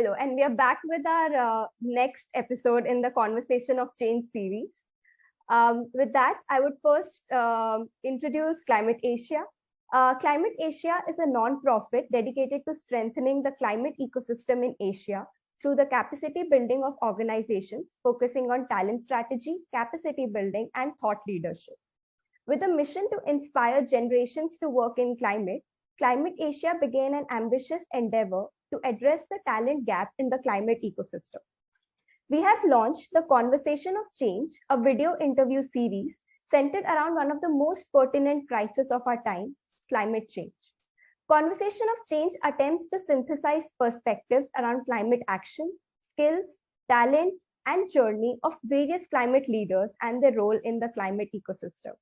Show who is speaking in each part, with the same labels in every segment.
Speaker 1: Hello, and we are back with our next episode in the Conversation of Change series. With that, I would first introduce Climate Asia. Climate Asia is a non-profit dedicated to strengthening the climate ecosystem in Asia through the capacity building of organizations focusing on talent strategy, capacity building, and thought leadership. With a mission to inspire generations to work in climate, Climate Asia began an ambitious endeavor to address the talent gap in the climate ecosystem. We have launched the Conversation of Change, a video interview series centered around one of the most pertinent crises of our time, climate change. Conversation of Change attempts to synthesize perspectives around climate action, skills, talent, and journey of various climate leaders and their role in the climate ecosystem.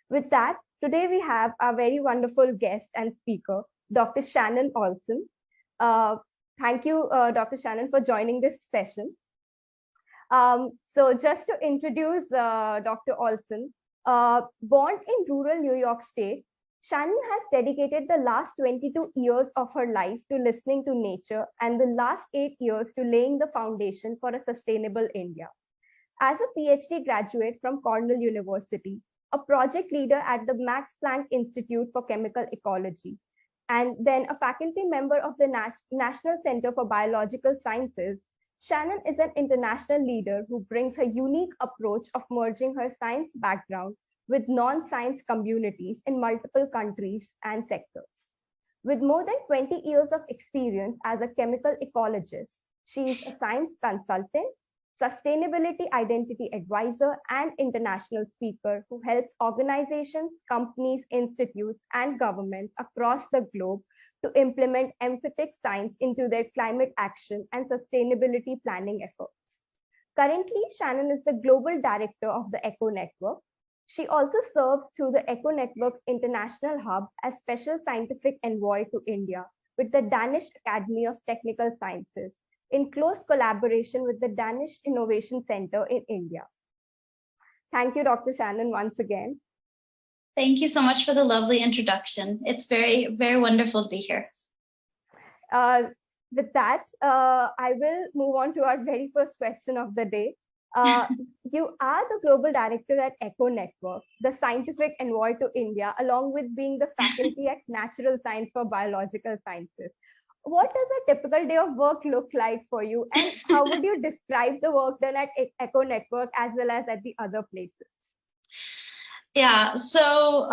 Speaker 1: With that, today we have a very wonderful guest and speaker, Dr. Shannon Olsson. Thank you, Dr. Shannon, for joining this session. So just to introduce Dr. Olsson, born in rural New York State, Shannon has dedicated the last 22 years of her life to listening to nature and the last 8 years to laying the foundation for a sustainable India. As a Ph.D. graduate from Cornell University, a project leader at the Max Planck Institute for Chemical Ecology, and then a faculty member of the National Center for Biological Sciences, Shannon is an international leader who brings her unique approach of merging her science background with non-science communities in multiple countries and sectors. With more than 20 years of experience as a chemical ecologist, she is a science consultant, sustainability identity advisor, and international speaker who helps organizations, companies, institutes, and governments across the globe to implement emphatic science into their climate action and sustainability planning efforts. Currently, Shannon is the global director of the ECO Network. She also serves through the ECO Network's international hub as special scientific envoy to India with the Danish Academy of Technical Sciences, in close collaboration with the Danish Innovation Center in India. Thank you, Dr. Shannon, once again.
Speaker 2: Thank you so much for the lovely introduction. It's very, very wonderful to be here.
Speaker 1: With that, I will move on to our very first question of the day. You are the global director at ECO Network, the scientific envoy to India, along with being the faculty at Natural Science for Biological Sciences. What does a typical day of work look like for you, and how would you describe the work done at ECO Network as well as at the other places?
Speaker 2: Yeah, so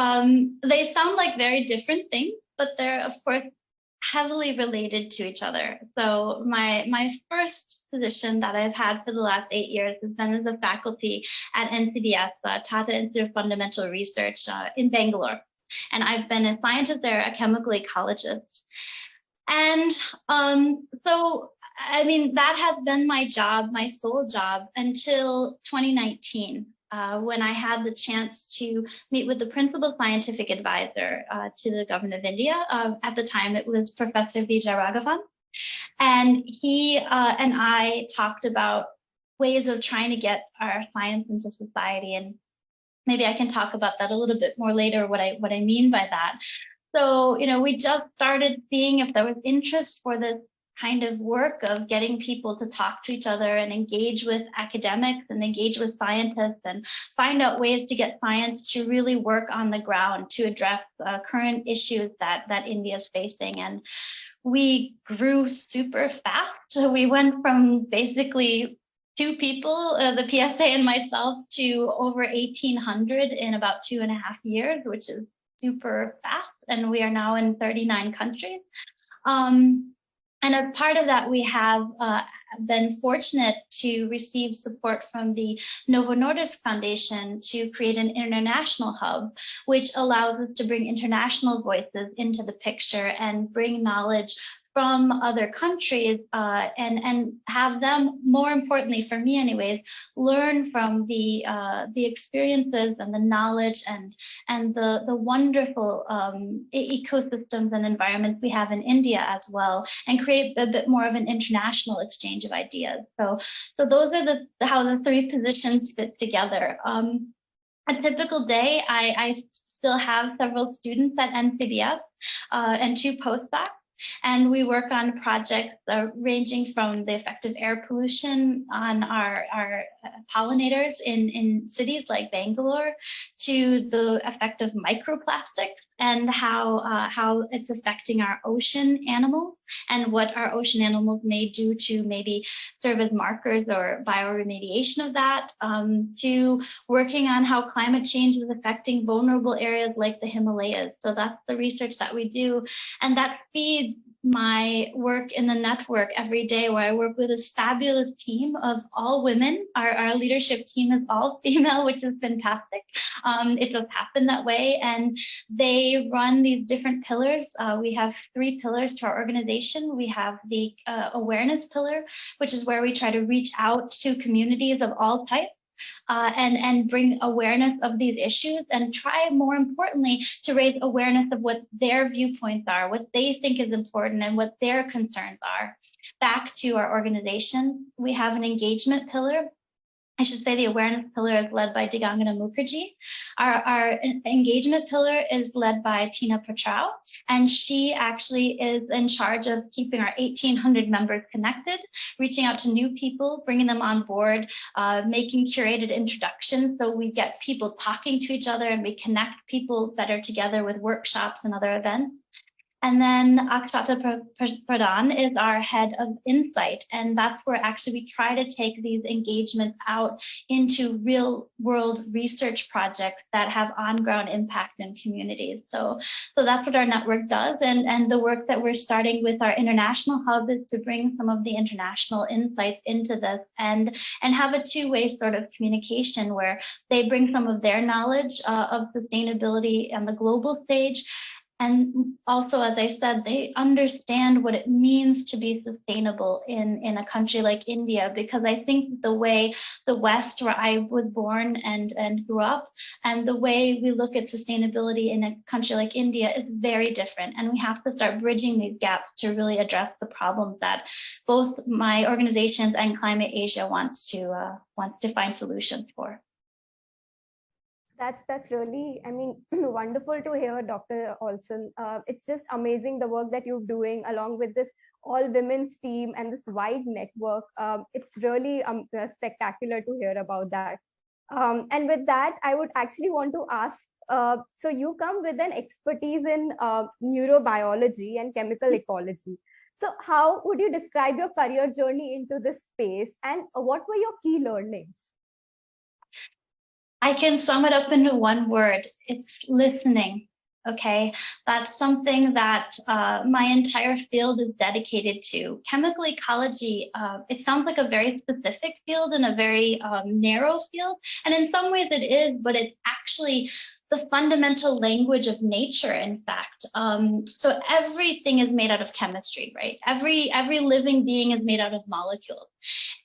Speaker 2: they sound like very different things, but they're, of course, heavily related to each other. So my first position that I've had for the last 8 years has been as a faculty at NCDS, Tata Institute of Fundamental Research in Bangalore. And I've been a scientist there, a chemical ecologist. And so, I mean, that has been my job, my sole job, until 2019, when I had the chance to meet with the principal scientific advisor to the government of India. At the time, it was Professor Vijay Raghavan. And he and I talked about ways of trying to get our science into society. And maybe I can talk about that a little bit more later, what I mean by that. So, you know, we just started seeing if there was interest for this kind of work of getting people to talk to each other and engage with academics and engage with scientists and find out ways to get science to really work on the ground to address current issues that India is facing. And we grew super fast. So we went from basically 2 people, the PSA and myself, to over 1,800 in about 2.5 years, which is super fast, and we are now in 39 countries. And as part of that, we have been fortunate to receive support from the Novo Nordisk Foundation to create an international hub, which allows us to bring international voices into the picture and bring knowledge from other countries and have them, more importantly for me anyways, learn from the experiences and the knowledge and the wonderful ecosystems and environments we have in India as well, and create a bit more of an international exchange of ideas. So those are how the 3 positions fit together. A typical day, I still have several students at NCDS and 2 postdocs. And we work on projects ranging from the effect of air pollution on our pollinators in cities like Bangalore to the effect of microplastics and how it's affecting our ocean animals and what our ocean animals may do to maybe serve as markers or bioremediation of that, to working on how climate change is affecting vulnerable areas like the Himalayas. So that's the research that we do, and that feeds my work in the network every day, where I work with this fabulous team of all women. Our leadership team is all female, which is fantastic. It just happened that way. And they run these different pillars. We have 3 pillars to our organization. We have the awareness pillar, which is where we try to reach out to communities of all types. And bring awareness of these issues, and try, more importantly, to raise awareness of what their viewpoints are, what they think is important, and what their concerns are. Back to our organization, we have an engagement pillar. I should say the awareness pillar is led by Digangana Mukherjee. Our engagement pillar is led by Tina Petrau, and she actually is in charge of keeping our 1,800 members connected, reaching out to new people, bringing them on board, making curated introductions so we get people talking to each other and we connect people better together with workshops and other events. And then Akshata Pradhan is our head of insight. And that's where actually we try to take these engagements out into real world research projects that have on-ground impact in communities. So that's what our network does. And the work that we're starting with our international hub is to bring some of the international insights into this and have a two-way sort of communication where they bring some of their knowledge of sustainability on the global stage. And also, as I said, they understand what it means to be sustainable in a country like India, because I think the way the West, where I was born and grew up, and the way we look at sustainability in a country like India is very different. And we have to start bridging these gaps to really address the problems that both my organizations and Climate Asia wants to find solutions for.
Speaker 1: That's really, I mean, wonderful to hear, Dr. Olsson. It's just amazing the work that you're doing along with this all women's team and this wide network. It's really spectacular to hear about that. And with that, I would actually want to ask, so you come with an expertise in neurobiology and chemical ecology. So how would you describe your career journey into this space, and what were your key learnings?
Speaker 2: I can sum it up into one word. It's listening. Okay, that's something that my entire field is dedicated to. Chemical ecology, it sounds like a very specific field and a very narrow field. And in some ways it is, but it's actually the fundamental language of nature, in fact. So everything is made out of chemistry, right? Every living being is made out of molecules.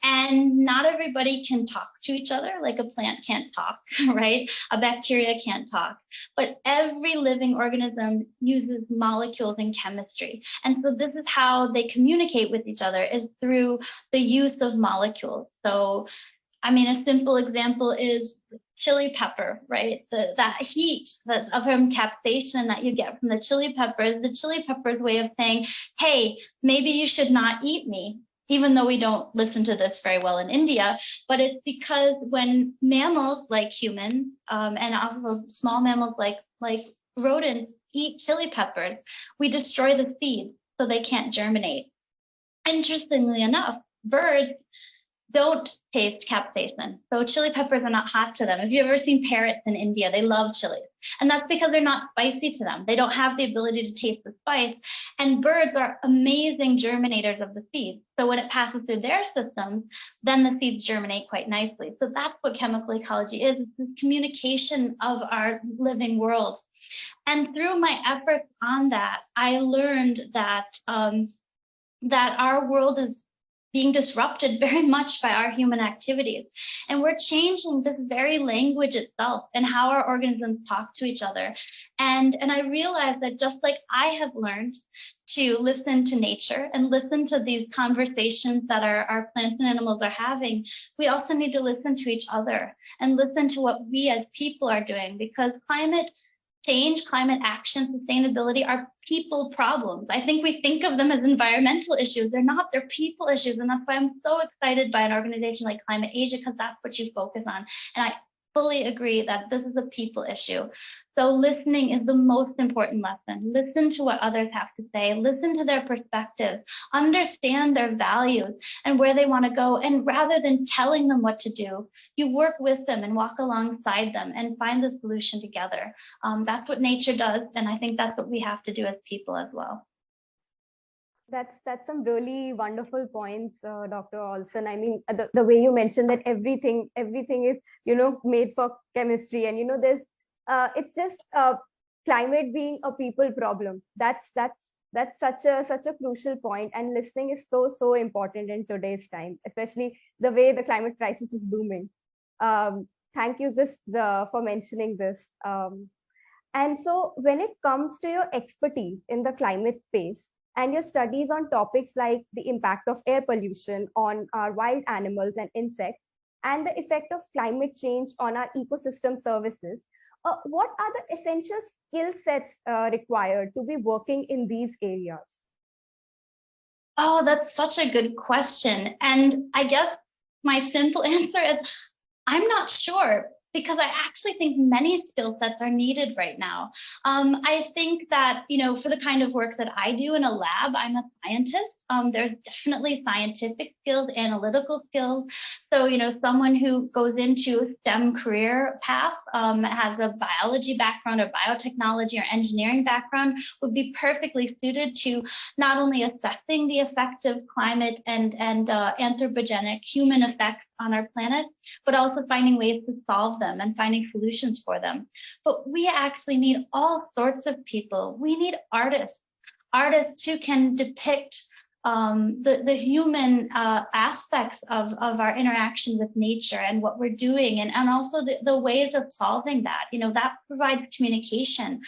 Speaker 2: And not everybody can talk to each other, like a plant can't talk, right? A bacteria can't talk. But every living organism uses molecules in chemistry. And so this is how they communicate with each other, is through the use of molecules. So, I mean, a simple example is chili pepper, right? That heat from capsaicin that you get from the chili pepper's way of saying, hey, maybe you should not eat me, even though we don't listen to this very well in India. But it's because when mammals like humans and also small mammals like rodents eat chili peppers, we destroy the seeds so they can't germinate. Interestingly enough, birds don't taste capsaicin. So chili peppers are not hot to them. Have you ever seen parrots in India? They love chilies. And that's because they're not spicy to them. They don't have the ability to taste the spice. And birds are amazing germinators of the seeds. So when it passes through their systems, then the seeds germinate quite nicely. So that's what chemical ecology is. It's the communication of our living world. And through my efforts on that, I learned that, that our world is being disrupted very much by our human activities. And we're changing this very language itself and how our organisms talk to each other. And I realized that just like I have learned to listen to nature and listen to these conversations that our plants and animals are having, we also need to listen to each other and listen to what we as people are doing, because climate change, climate action, sustainability are people problems. I think we think of them as environmental issues. They're not, they're people issues. And that's why I'm so excited by an organization like Climate Asia, because that's what you focus on. And I fully agree that this is a people issue. So listening is the most important lesson. Listen to what others have to say, listen to their perspectives, understand their values and where they want to go. And rather than telling them what to do, you work with them and walk alongside them and find the solution together. That's what nature does. And I think that's what we have to do as people as well.
Speaker 1: That's some really wonderful points, Dr. Olsson. I mean, the way you mentioned that everything is, made for chemistry, and there's it's just climate being a people problem. That's such a crucial point, and listening is so important in today's time, especially the way the climate crisis is booming. Thank you for mentioning this. And so when it comes to your expertise in the climate space and your studies on topics like the impact of air pollution on our wild animals and insects and the effect of climate change on our ecosystem services, what are the essential skill sets required to be working in these areas?
Speaker 2: Oh, that's such a good question. And I guess my simple answer is I'm not sure, because I actually think many skill sets are needed right now. I think that, for the kind of work that I do in a lab, I'm a scientist. There's definitely scientific skills, analytical skills. So, someone who goes into a STEM career path, has a biology background or biotechnology or engineering background would be perfectly suited to not only assessing the effect of climate and anthropogenic human effects on our planet, but also finding ways to solve them and finding solutions for them. But we actually need all sorts of people. We need artists who can depict the human aspects of our interaction with nature and what we're doing, and also the ways of solving that. That provides communication.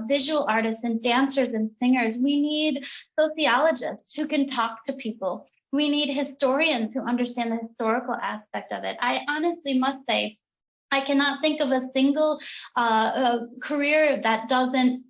Speaker 2: Visual artists and dancers and singers. We need sociologists who can talk to people. We need historians who understand the historical aspect of it. I honestly must say, I cannot think of a single career that doesn't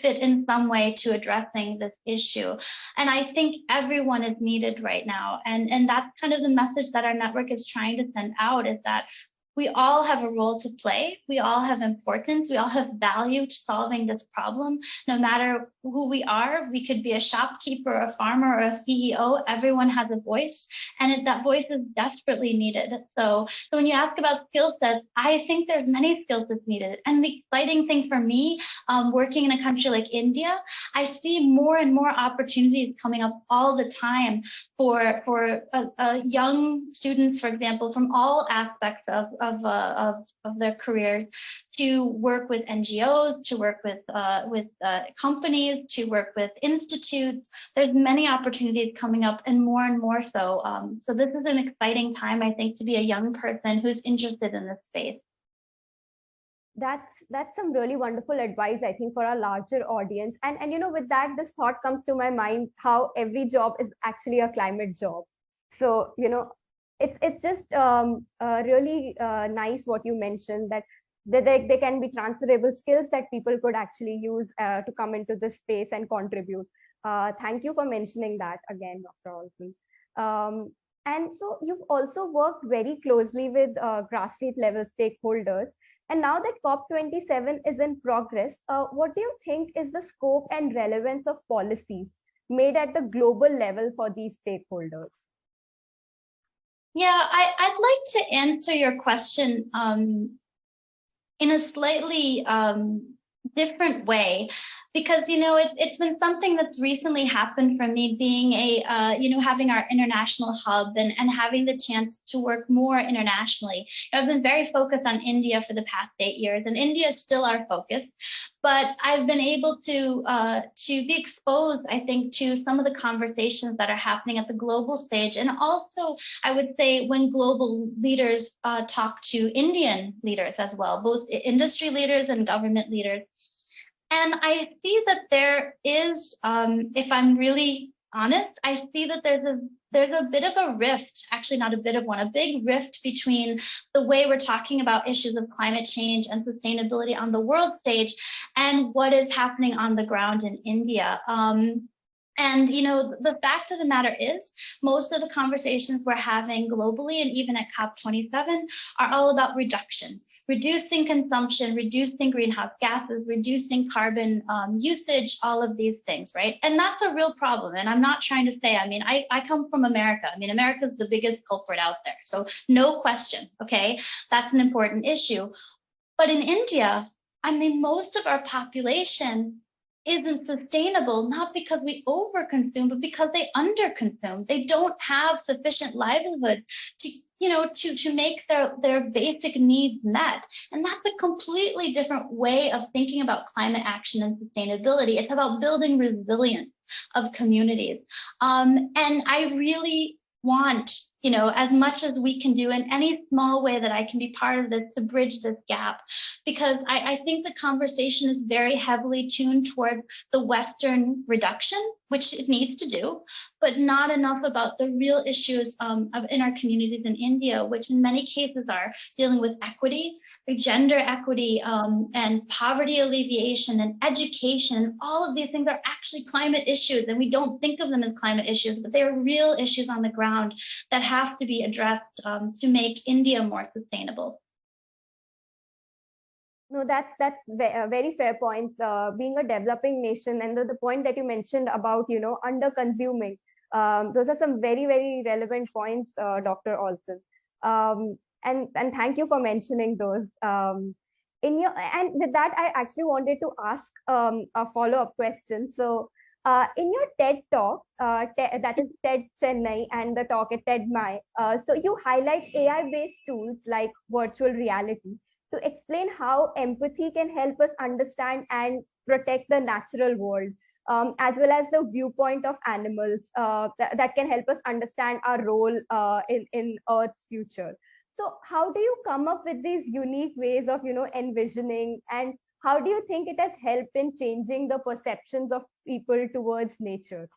Speaker 2: fit in some way to addressing this issue. And I think everyone is needed right now. And that's kind of the message that our network is trying to send out, is that we all have a role to play. We all have importance. We all have value to solving this problem. No matter who we are, we could be a shopkeeper, a farmer, or a CEO. Everyone has a voice, and that voice is desperately needed. So when you ask about skill sets, I think there's many skill sets needed. And the exciting thing for me, working in a country like India, I see more and more opportunities coming up all the time for young students, for example, from all aspects of their careers, to work with NGOs, to work with companies, to work with institutes. There's many opportunities coming up, and more so. So this is an exciting time, I think, to be a young person who's interested in this space.
Speaker 1: That's some really wonderful advice, I think, for our larger audience. And with that, this thought comes to my mind, how every job is actually a climate job. So it's just really nice what you mentioned, that they can be transferable skills that people could actually use to come into this space and contribute. Thank you for mentioning that again, Dr. Olsson. And so you've also worked very closely with grassroots level stakeholders. And now that COP27 is in progress, what do you think is the scope and relevance of policies made at the global level for these stakeholders?
Speaker 2: Yeah, I'd like to answer your question in a slightly different way, because it's been something that's recently happened for me, being having our international hub and having the chance to work more internationally. I've been very focused on India for the past 8 years, and India is still our focus. But I've been able to be exposed, I think, to some of the conversations that are happening at the global stage, and also, I would say, when global leaders talk to Indian leaders as well, both industry leaders and government leaders. And I see that there is, if I'm really honest, I see that there's a bit of a rift, actually not a bit of one, a big rift between the way we're talking about issues of climate change and sustainability on the world stage and what is happening on the ground in India. And, the fact of the matter is, most of the conversations we're having globally and even at COP27 are all about reducing consumption, reducing greenhouse gases, reducing carbon usage, all of these things, right? And that's a real problem. And I'm not trying to say, I come from America. America is the biggest culprit out there. So no question, okay? That's an important issue. But in India, most of our population isn't sustainable, not because we overconsume, but because they underconsume. They don't have sufficient livelihood to make their basic needs met. And that's a completely different way of thinking about climate action and sustainability. It's about building resilience of communities. And I really want, as much as we can do in any small way that I can be part of this to bridge this gap, because I think the conversation is very heavily tuned toward the Western reduction, which it needs to do, but not enough about the real issues in our communities in India, which in many cases are dealing with equity, gender equity, and poverty alleviation and education. All of these things are actually climate issues, and we don't think of them as climate issues, but they are real issues on the ground that have to be addressed to make India more sustainable.
Speaker 1: No, that's very fair points. Being a developing nation, and the point that you mentioned about under consuming, those are some very, very relevant points, Dr. Olsson. And thank you for mentioning those. And with that, I actually wanted to ask a follow-up question. So, in your TED talk, that is TED Chennai, and the talk at TED Mai, so you highlight AI-based tools like virtual reality to explain how empathy can help us understand and protect the natural world, as well as the viewpoint of animals that can help us understand our role in Earth's future. So how do you come up with these unique ways of envisioning, and how do you think it has helped in changing the perceptions of people towards nature?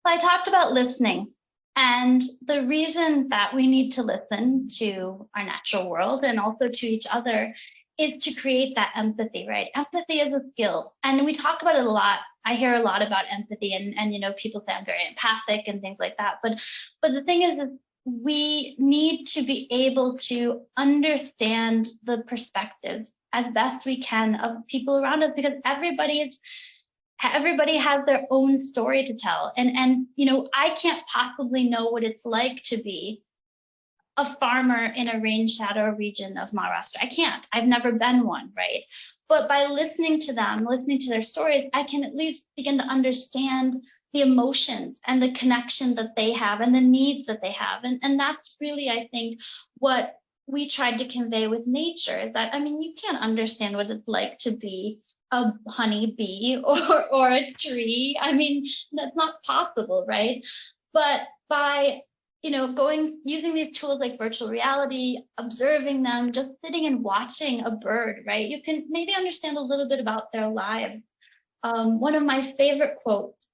Speaker 2: I talked about listening. And the reason that we need to listen to our natural world and also to each other is to create that empathy, right? Empathy is a skill. And we talk about it a lot. I hear a lot about empathy and people say I'm very empathic and things like that. But the thing is we need to be able to understand the perspectives as best we can of people around us, because everybody has their own story to tell. And I can't possibly know what it's like to be a farmer in a rain shadow region of Maharashtra. I can't. I've never been one, right? But by listening to them, listening to their stories, I can at least begin to understand the emotions and the connection that they have and the needs that they have. And that's really, I think, what we tried to convey with nature, is that, you can't understand what it's like to be a honeybee or a tree. That's not possible, right? But by using these tools like virtual reality, observing them, just sitting and watching a bird, right? You can maybe understand a little bit about their lives. One of my favorite quotes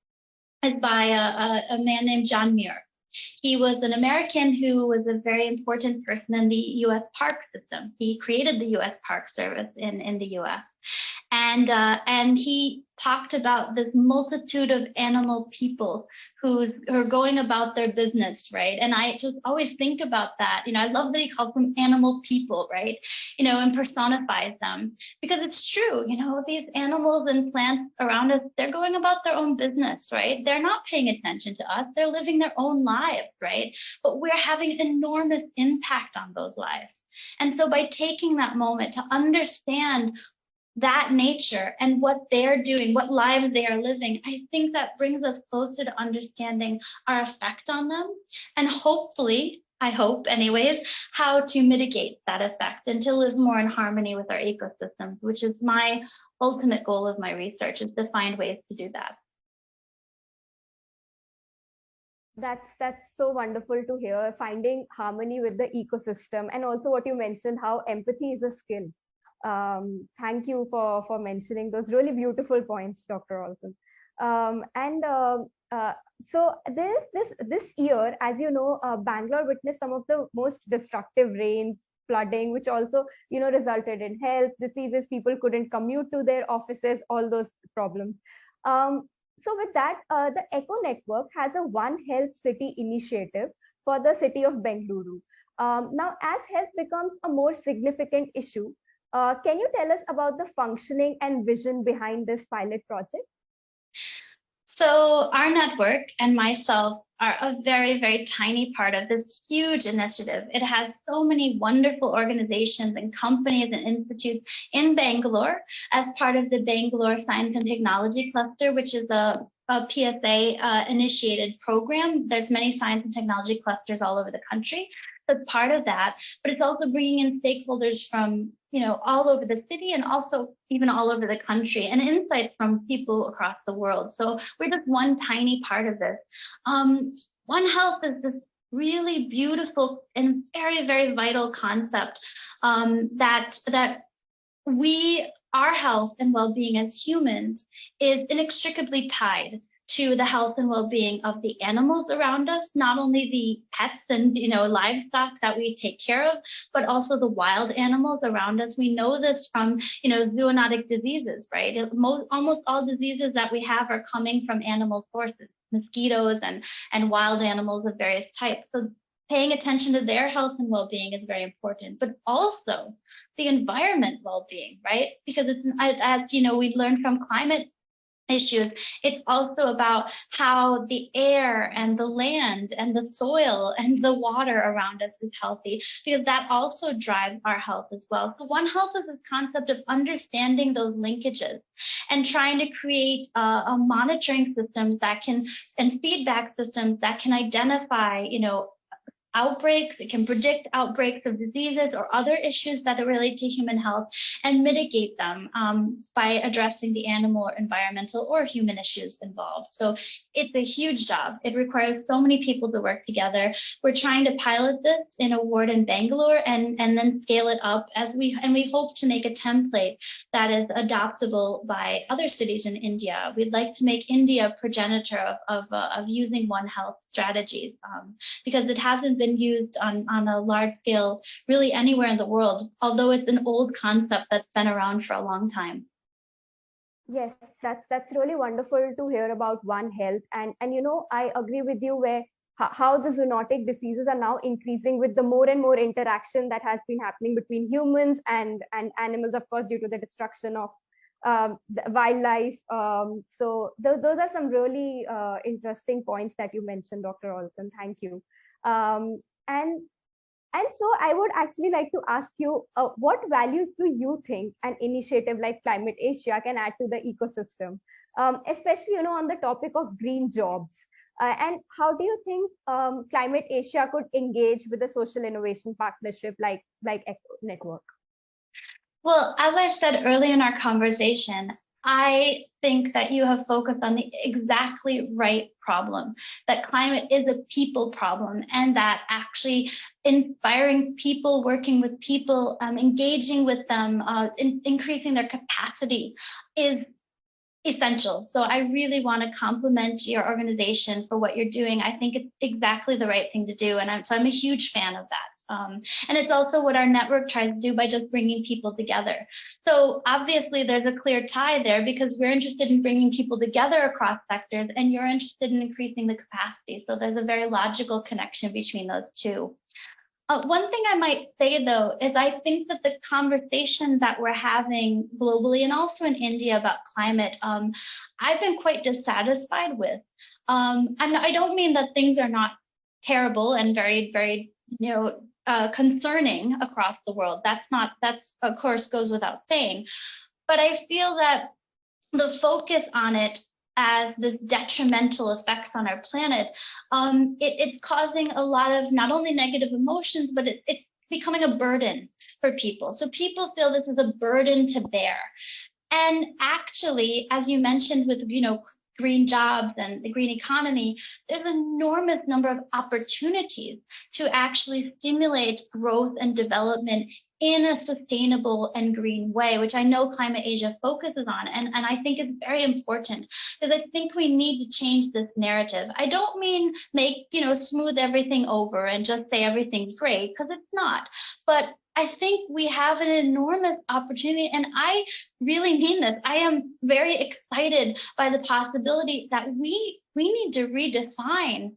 Speaker 2: is by a man named John Muir. He was an American who was a very important person in the U.S. park system. He created the U.S. Park Service in the U.S. And he talked about this multitude of animal people who are going about their business, right? And I just always think about that. I love that he calls them animal people, right? And personifies them, because it's true. These animals and plants around us, they're going about their own business, right? They're not paying attention to us. They're living their own lives, right? But we're having enormous impact on those lives. And so by taking that moment to understand that nature and what they're doing, what lives they are living, I think that brings us closer to understanding our effect on them, and hopefully, I hope anyways, how to mitigate that effect and to live more in harmony with our ecosystems, which is my ultimate goal of my research, is to find ways to do that.
Speaker 1: That's so wonderful to hear, finding harmony with the ecosystem, and also what you mentioned, how empathy is a skill. Thank you for mentioning those really beautiful points, Dr. Olsson. So this year, as you know, Bangalore witnessed some of the most destructive rains, flooding, which also resulted in health diseases. People couldn't commute to their offices, all those problems. So with that, the Eco Network has a One Health City initiative for the city of Bengaluru. Now, as health becomes a more significant issue, can you tell us about the functioning and vision behind this pilot project?
Speaker 2: So our network and myself are a very, very tiny part of this huge initiative. It has so many wonderful organizations and companies and institutes in Bangalore as part of the Bangalore Science and Technology Cluster, which is a PSA initiated program. There's many science and technology clusters all over the country. As part of that, but it's also bringing in stakeholders from all over the city and also even all over the country, and insights from people across the world. So we're just one tiny part of this. One Health is this really beautiful and very, very vital concept that our health and well-being as humans is inextricably tied to the health and well-being of the animals around us, not only the pets and livestock that we take care of, but also the wild animals around us. We know this from zoonotic diseases, right? Almost all diseases that we have are coming from animal sources, mosquitoes and wild animals of various types. So paying attention to their health and well-being is very important, but also the environment well-being, right? Because as we learned from climate issues, it's also about how the air and the land and the soil and the water around us is healthy, because that also drives our health as well. So One Health is this concept of understanding those linkages and trying to create a monitoring systems and feedback systems that can identify, outbreaks, it can predict outbreaks of diseases or other issues that relate to human health and mitigate them by addressing the animal or environmental or human issues involved. So it's a huge job. It requires so many people to work together. We're trying to pilot this in a ward in Bangalore and then scale it up we hope to make a template that is adoptable by other cities in India. We'd like to make India a progenitor of using One Health strategies because it hasn't been used on a large scale really anywhere in the world, although it's an old concept that's been around for a long time.
Speaker 1: Yes, that's really wonderful to hear about One Health, and I agree with you where how the zoonotic diseases are now increasing with the more and more interaction that has been happening between humans and animals, of course, due to the destruction of the wildlife. So those are some really interesting points that you mentioned, Dr. Olsson. Thank you. And so I would actually like to ask you, what values do you think an initiative like Climate Asia can add to the ecosystem, especially on the topic of green jobs? And how do you think Climate Asia could engage with a social innovation partnership like Eco Network?
Speaker 2: Well, as I said early in our conversation, I think that you have focused on the exactly right problem, that climate is a people problem, and that actually inspiring people, working with people, engaging with them, increasing their capacity is essential. So I really want to compliment your organization for what you're doing. I think it's exactly the right thing to do. And I'm a huge fan of that. And it's also what our network tries to do by just bringing people together. So obviously there's a clear tie there because we're interested in bringing people together across sectors and you're interested in increasing the capacity. So there's a very logical connection between those two. One thing I might say, though, is I think that the conversation that we're having globally and also in India about climate, I've been quite dissatisfied with. And I don't mean that things are not terrible and very, very, concerning across the world. That's of course goes without saying. But I feel that the focus on it as the detrimental effects on our planet, it's causing a lot of not only negative emotions, but it's becoming a burden for people. So people feel this is a burden to bear. And actually, as you mentioned with, green jobs and the green economy, there's an enormous number of opportunities to actually stimulate growth and development in a sustainable and green way, which I know Climate Asia focuses on. And I think it's very important because I think we need to change this narrative. I don't mean make, smooth everything over and just say everything's great, because it's not. But I think we have an enormous opportunity, and I really mean this. I am very excited by the possibility that we need to redefine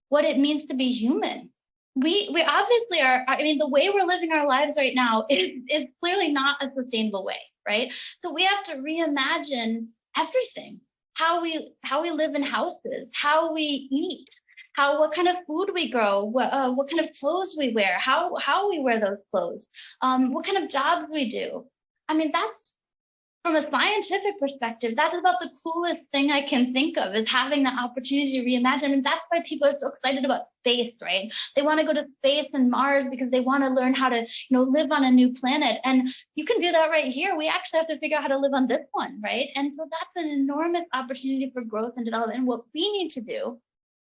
Speaker 2: what it means to be human. We obviously are, I mean, the way we're living our lives right now is clearly not a sustainable way, right? So we have to reimagine everything, how we live in houses, how we eat, what kind of food we grow, what kind of clothes we wear, how we wear those clothes, what kind of jobs we do. I mean, that's, from a scientific perspective, that is about the coolest thing I can think of, is having the opportunity to reimagine. And that's why people are so excited about space, right? They want to go to space and Mars because they want to learn how to, live on a new planet. And you can do that right here. We actually have to figure out how to live on this one, right? And so that's an enormous opportunity for growth and development. And what we need to do,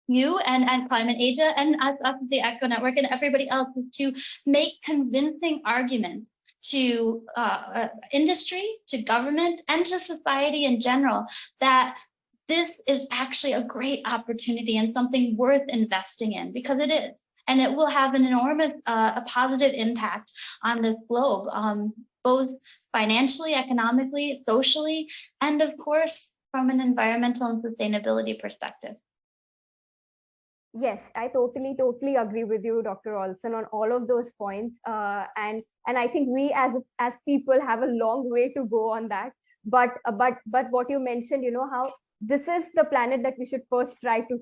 Speaker 2: you and Climate Asia and us at the ECHO Network and everybody else, is to make convincing arguments to industry, to government, and to society in general that this is actually a great opportunity and something worth investing in, because it is. And it will have an enormous a positive impact on this globe, both financially, economically, socially, and of course, from an environmental and sustainability perspective.
Speaker 1: Yes, I totally agree with you, Dr. Olsson, on all of those points. And I think we as people have a long way to go on that. But what you mentioned, how this is the planet that we should first try to,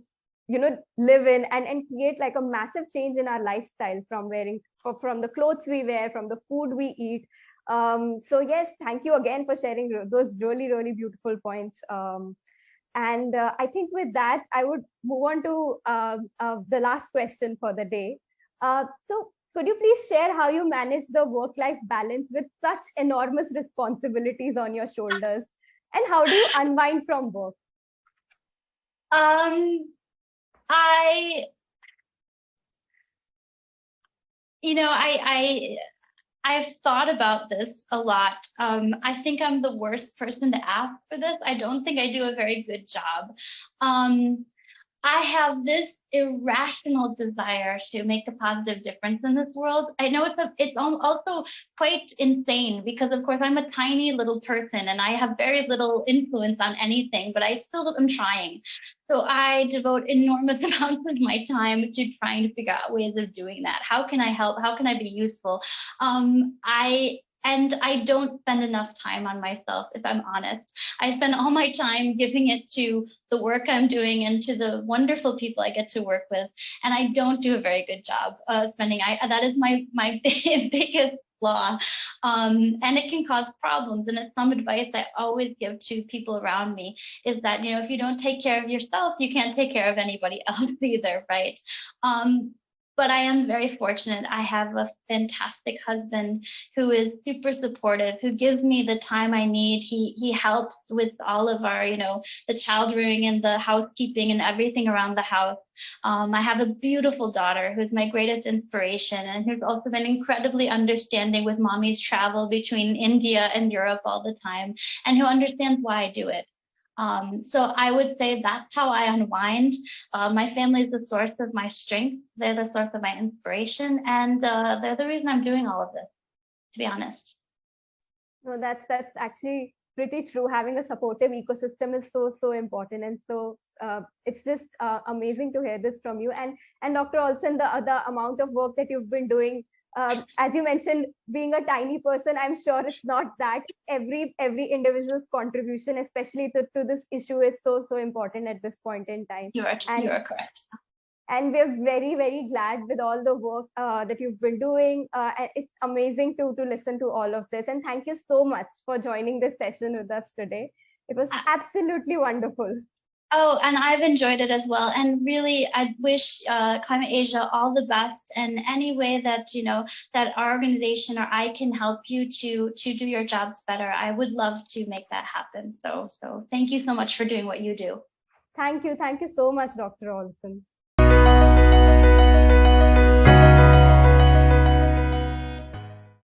Speaker 1: live in and create like a massive change in our lifestyle, from the clothes we wear, from the food we eat. So yes, thank you again for sharing those really, really beautiful points. And I think with that, I would move on to the last question for the day. So could you please share how you manage the work-life balance with such enormous responsibilities on your shoulders? And how do you unwind from work?
Speaker 2: I've thought about this a lot. I think I'm the worst person to ask for this. I don't think I do a very good job. I have this irrational desire to make a positive difference in this world. I know it's also quite insane, because of course I'm a tiny little person and I have very little influence on anything, but I still am trying. So I devote enormous amounts of my time to trying to figure out ways of doing that. How can I help? How can I be useful? And I don't spend enough time on myself, if I'm honest. I spend all my time giving it to the work I'm doing and to the wonderful people I get to work with. And I don't do a very good job spending. That is my biggest flaw. And it can cause problems. And it's some advice I always give to people around me, is that, if you don't take care of yourself, you can't take care of anybody else either, right? But I am very fortunate. I have a fantastic husband who is super supportive, who gives me the time I need. He helps with all of our, the child rearing and the housekeeping and everything around the house. I have a beautiful daughter who's my greatest inspiration, and who's also been incredibly understanding with mommy's travel between India and Europe all the time, and who understands why I do it. So I would say that's how I unwind. My family is the source of my strength. They're the source of my inspiration, and they're the reason I'm doing all of this, to be honest.
Speaker 1: No, that's actually pretty true. Having a supportive ecosystem is so important, and so it's just amazing to hear this from you. And Dr. Olsson, the amount of work that you've been doing. As you mentioned, being a tiny person, I'm sure it's not that. Every individual's contribution, especially to this issue, is so important at this point in time.
Speaker 2: You are correct.
Speaker 1: And we're very, very glad with all the work that you've been doing. And it's amazing to listen to all of this. And thank you so much for joining this session with us today. It was absolutely wonderful.
Speaker 2: Oh, and I've enjoyed it as well. And really, I wish Climate Asia all the best, and any way that, that our organization or I can help you to do your jobs better, I would love to make that happen. So thank you so much for doing what you do.
Speaker 1: Thank you so much, Dr. Olsson.